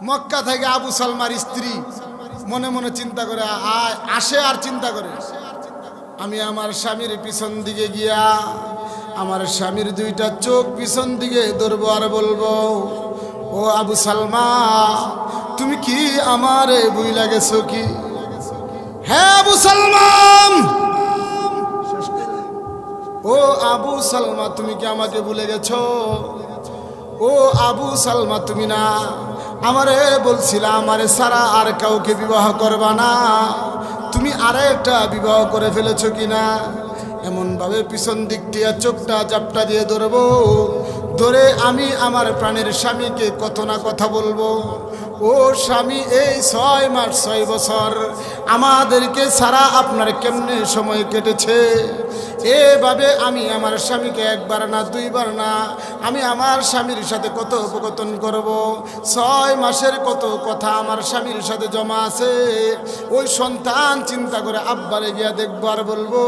মক্কা থেকে আবু সালমার স্ত্রী মনে মনে চিন্তা করে আসে আর চিন্তা করে, আমি আমার স্বামীর পিছন দিকে গিয়া আমার স্বামীর দুইটা চোখ পিছন দিকে ধরবো আর বলবো, ও আবু সালমা তুমি কি আমারে বুইলা গেছো কি? হ্যাঁ আবু সালমান, ও আবু সালমা তুমি কি আমাকে ভুলে গেছো? ও আবু সালমা তুমি না আমারে বলছিলা আমারে সারা আর কাউকে বিবাহ করবা না, তুমি আরেকটা বিবাহ করে ফেলেছো কিনা? এমন ভাবে পিছন দিক দিয়ে চোখটা চাপটা দিয়ে ধরবো, ধরে আমি আমার প্রাণের স্বামীকে কত না কথা বলবো, ও স্বামী এই 6 মাস 6 বছর আমাদেরকে সারা আপনার কেমনে সময় কেটেছে। এভাবে আমি আমার স্বামীকে একবার না দুইবার না আমি আমার স্বামীর সাথে কত উপকথন করব। 6 মাসের কত কথা আমার স্বামীর সাথে জমা আছে। ওই সন্তান চিন্তা করে আব্বারে গিয়া দেখবো আর বলবো,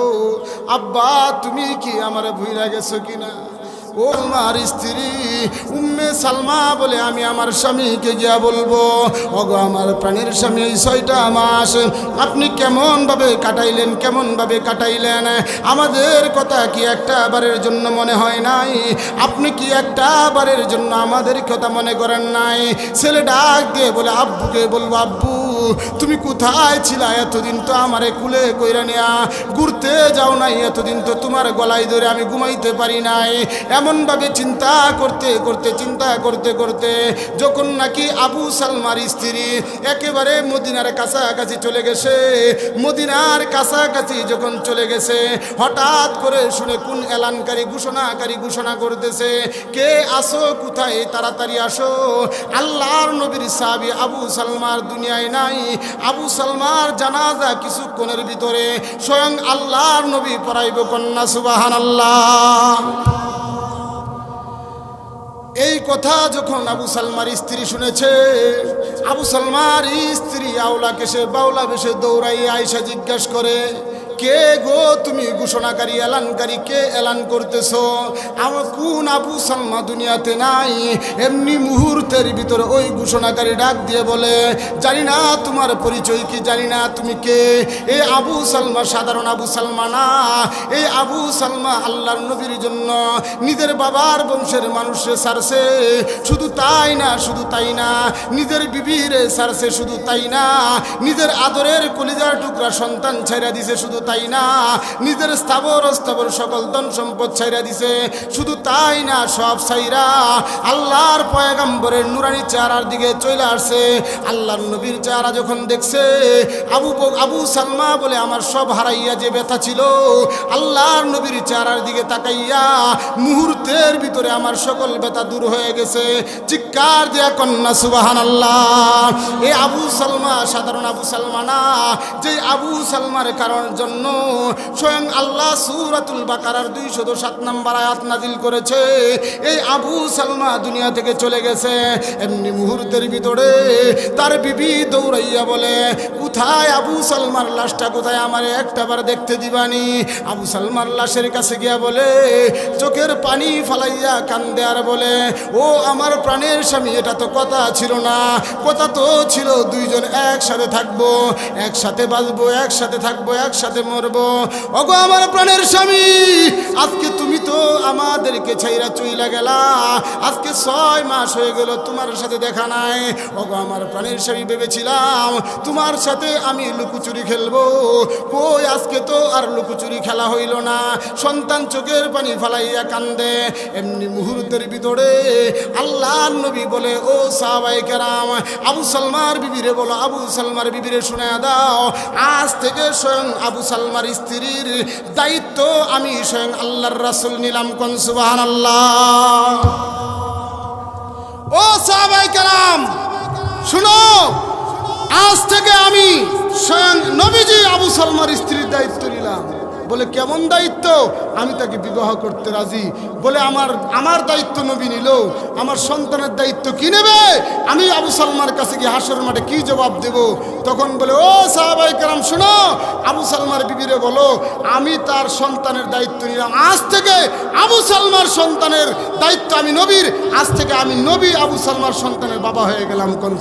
আব্বা তুমি কি আমার ভুইলা গেছো কিনা? ও আমার স্ত্রী উম্মে সালমা বলে আমি আমার স্বামীকে গিয়া বলবো, ওগো আমার প্রাণের স্বামী এই 6টা মাস আপনি কেমন ভাবে কাটাইলেন, কেমন ভাবে কাটাইলেন? আমাদের কথা কি একটা বারের জন্য মনে হয় নাই? আপনি কি একটা বারের জন্য আমাদের কথা মনে করেন নাই? ছেলে ডাক দিয়ে বলে আব্বুকে বলবো, আব্বু তুমি কোথায় ছিলা এতদিন? তো আমারে কুলে কইরা নেয়া ঘুরতে যাও নাই এতদিন, তো তোমার গলায় ধরে আমি ঘুমাইতে পারি নাই। এমন ভাবে চিন্তা করতে করতে যখন নাকি আবু সালমার স্ত্রী একেবারে মদিনার কাছাকাছি চলে গেছে, মদিনার কাছাকাছি যখন চলে গেছে হঠাৎ করে শুনে কোন এলানকারী ঘোষণাকারী ঘোষণা করতেছে, কে আসো কোথায়, তাড়াতাড়ি আসো, আল্লাহর নবীর সাহাবী আবু সালমার দুনিয়ায় নাই। আবু সালমার জানাজা কিছুক্ষণের ভিতরে স্বয়ং আল্লাহর নবী পড়াইব, কন্যা সুবহানাল্লাহ। এই কথা যখন আবু সালমার স্ত্রী শুনেছে, আবু সালমার স্ত্রী আওলা কেসে বাউলা বেশে দৌড়াইয়া আয়সা জিজ্ঞাসা করে, কে গো তুমি ঘোষণাকারী এলানকারী, কে এলান করতেছো? আমার কোন আবু সালমা দুনিয়াতে নাই? এমনি মুহূর্তের ভিতরে ওই ঘোষণাকারী ডাক দিয়ে বলে, জানি না তোমার পরিচয় কি, জানি না তুমি কে। এই আবু সালমা সাধারণ আবু সালমা না, এই আবু সালমা আল্লাহর নবীর জন্য নিজের বাবার বংশের মানুষে সারছে, শুধু তাই না, শুধু তাই না, নিজের বিবিরে সারছে, শুধু তাই না, নিজের আদরের কলিজার টুকরা সন্তান ছাইরা দিছে, শুধু তাই না, নিজের স্থাবর অস্থাবর সকল ধন সম্পদ ছাইরা দিছে, শুধু তাই না, সব ছাইরা আল্লাহর পয়গম্বরের নুরানি চেহারার দিকে চলে আসছে। আল্লাহর নবীর চেহারা যখন দেখছে, আবু সালমা বলে আমার সব হারাইয়া যে ব্যথা ছিল, আল্লাহর নবীর চেহারার দিকে তাকাইয়া মুহূর্তের ভিতরে আমার সকল ব্যথা দূর হয়ে গেছে। চিৎকার দিয়া কন্যা সুবহানাল্লাহ। এই আবু সালমা সাধারণ আবু সালমা না, যে আবু সালমার কারণ জন্য স্বয়ং আল্লাহ সূরাতুল বাকারার 207 নম্বর আয়াত নাজিল করেছে। এই আবু সালমা দুনিয়া থেকে চলে গেছে, এমনি মুহূর্তের ভিতরে তার বিবি দৌড়াইয়া বলে, কোথায় আবু সালমার লাশটা কোথায়, আমারে একটাবার দেখতে দিবানি? আবু সালমার লাশের কাছে গিয়া বলে, চোখের পানি ফালাইয়া কান্দে আর বলে, ও আমার প্রাণের স্বামী এটা তো কথা ছিল না, কথা তো ছিল দুইজন একসাথে থাকবো, একসাথে বাঁচবো, একসাথে থাকবো, একসাথে মরবো। ওগো আমার প্রাণের স্বামী, আজকে তুমি তো আমাদেরকে ছাইরা চইলা গেলা, আজকে 6 মাস হয়ে গেল তোমার সাথে দেখা নাই। ওগো আমার প্রাণের স্বামী, ভেবেছিলাম তোমার সাথে আমি লুকোচুরি খেলবো, কই আজকে তো আর লুকোচুরি খেলা হইল না। সন্তান চোখের পানি ফালাইয়া কান্দে। এমনি মুহূর্তের ভিতরে আল্লাহর নবী বলে, ও সাহাবায়ে কেরাম, আবু সালমার বিবিরে বলো, আবু সালমার বিবিরে শোনায়া দাও, আজ থেকে স্বয়ং আবু সালমার স্ত্রীর দায়িত্ব আমি স্বয়ং আল্লাহর রাসূল নিলাম, কোন সুবহানাল্লাহ। ও সাহাবায়ে কেরাম শুনো, আজ থেকে আমি স্বয়ং নবীজি আবু সালমার স্ত্রীর দায়িত্ব নিলাম। বলে কেমন দায়িত্ব? আমি তাকে বিবাহ করতে রাজি। বলে আমার দায়িত্ব নবী নিল, আমার সন্তানের দায়িত্ব কি নেবে? আমি আবু সালমার কাছে গিয়ে হাসর মাঠে কি জবাব দেব? তখন বলে, ও সাহাবায়ে কেরাম শোনো, আবু সালমার বিবিরে বলো আমি তার সন্তানের দায়িত্ব নিলাম, আজ থেকে আবু সালমার সন্তানের দায়িত্ব আমি নবীর, আজ থেকে আমি নবী আবু সালমার সন্তানের বাবা হয়ে গেলাম। কোন